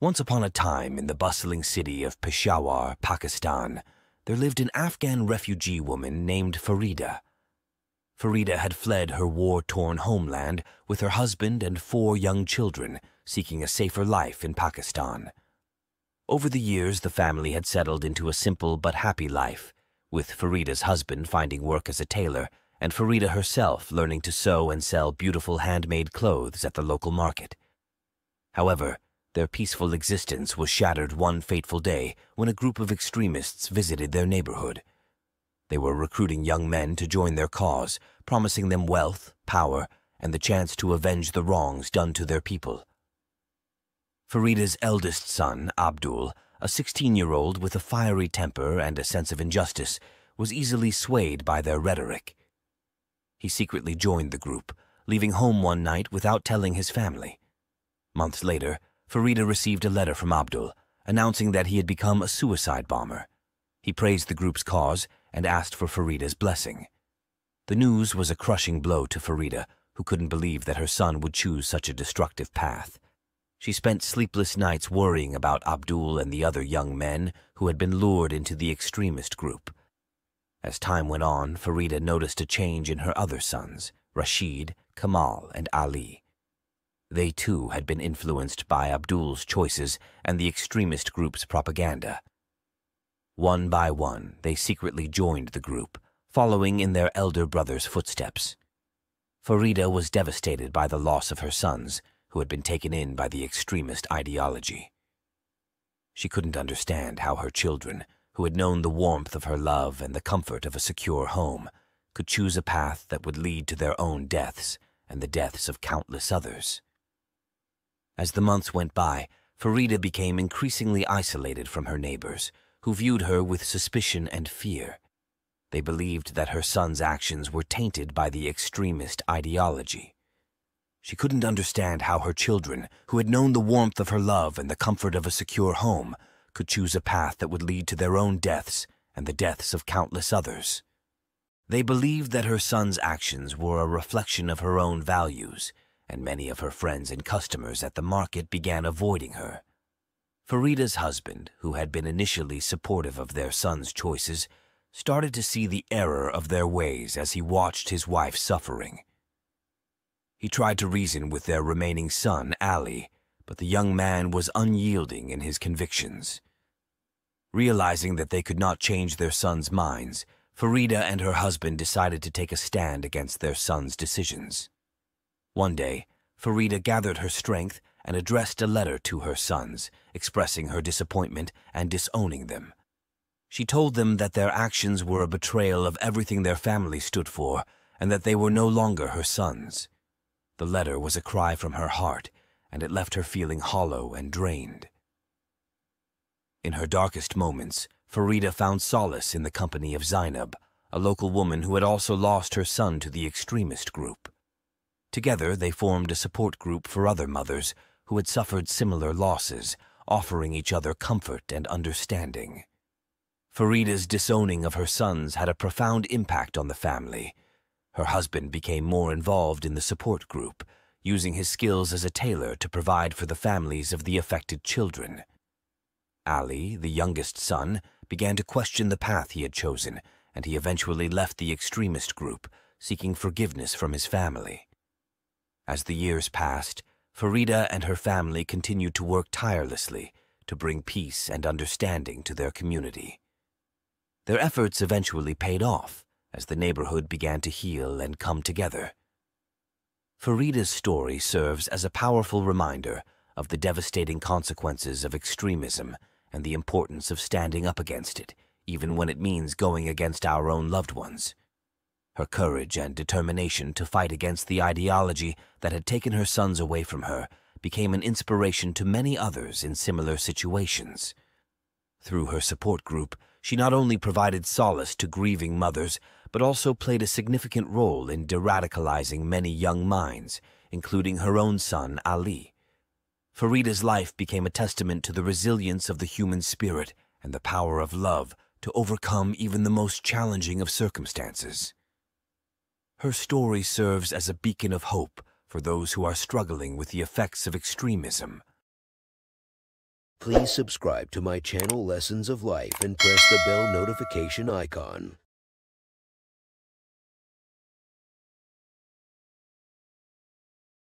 Once upon a time, in the bustling city of Peshawar, Pakistan, there lived an Afghan refugee woman named Farida. Farida had fled her war-torn homeland with her husband and 4 young children, seeking a safer life in Pakistan. Over the years, the family had settled into a simple but happy life, with Farida's husband finding work as a tailor and Farida herself learning to sew and sell beautiful handmade clothes at the local market. However, their peaceful existence was shattered one fateful day when a group of extremists visited their neighborhood. They were recruiting young men to join their cause, promising them wealth, power, and the chance to avenge the wrongs done to their people. Farida's eldest son, Abdul, a 16-year-old with a fiery temper and a sense of injustice, was easily swayed by their rhetoric. He secretly joined the group, leaving home one night without telling his family. Months later, Farida received a letter from Abdul, announcing that he had become a suicide bomber. He praised the group's cause and asked for Farida's blessing. The news was a crushing blow to Farida, who couldn't believe that her son would choose such a destructive path. She spent sleepless nights worrying about Abdul and the other young men who had been lured into the extremist group. As time went on, Farida noticed a change in her other sons, Rashid, Kamal, and Ali. They too had been influenced by Abdul's choices and the extremist group's propaganda. One by one, they secretly joined the group, following in their elder brother's footsteps. Farida was devastated by the loss of her sons, who had been taken in by the extremist ideology. She couldn't understand how her children, who had known the warmth of her love and the comfort of a secure home, could choose a path that would lead to their own deaths and the deaths of countless others. As the months went by, Farida became increasingly isolated from her neighbors, who viewed her with suspicion and fear. They believed that her son's actions were tainted by the extremist ideology. She couldn't understand how her children, who had known the warmth of her love and the comfort of a secure home, could choose a path that would lead to their own deaths and the deaths of countless others. They believed that her son's actions were a reflection of her own values, and many of her friends and customers at the market began avoiding her. Farida's husband, who had been initially supportive of their son's choices, started to see the error of their ways as he watched his wife suffering. He tried to reason with their remaining son, Ali, but the young man was unyielding in his convictions. Realizing that they could not change their sons' minds, Farida and her husband decided to take a stand against their son's decisions. One day, Farida gathered her strength and addressed a letter to her sons, expressing her disappointment and disowning them. She told them that their actions were a betrayal of everything their family stood for and that they were no longer her sons. The letter was a cry from her heart, and it left her feeling hollow and drained. In her darkest moments, Farida found solace in the company of Zainab, a local woman who had also lost her son to the extremist group. Together, they formed a support group for other mothers who had suffered similar losses, offering each other comfort and understanding. Farida's disowning of her sons had a profound impact on the family. Her husband became more involved in the support group, using his skills as a tailor to provide for the families of the affected children. Ali, the youngest son, began to question the path he had chosen, and he eventually left the extremist group, seeking forgiveness from his family. As the years passed, Farida and her family continued to work tirelessly to bring peace and understanding to their community. Their efforts eventually paid off, as the neighborhood began to heal and come together. Farida's story serves as a powerful reminder of the devastating consequences of extremism and the importance of standing up against it, even when it means going against our own loved ones. Her courage and determination to fight against the ideology that had taken her sons away from her became an inspiration to many others in similar situations. Through her support group, she not only provided solace to grieving mothers, but also played a significant role in de-radicalizing many young minds, including her own son, Ali. Farida's life became a testament to the resilience of the human spirit and the power of love to overcome even the most challenging of circumstances. Her story serves as a beacon of hope for those who are struggling with the effects of extremism. Please subscribe to my channel Lessons of Life and press the bell notification icon.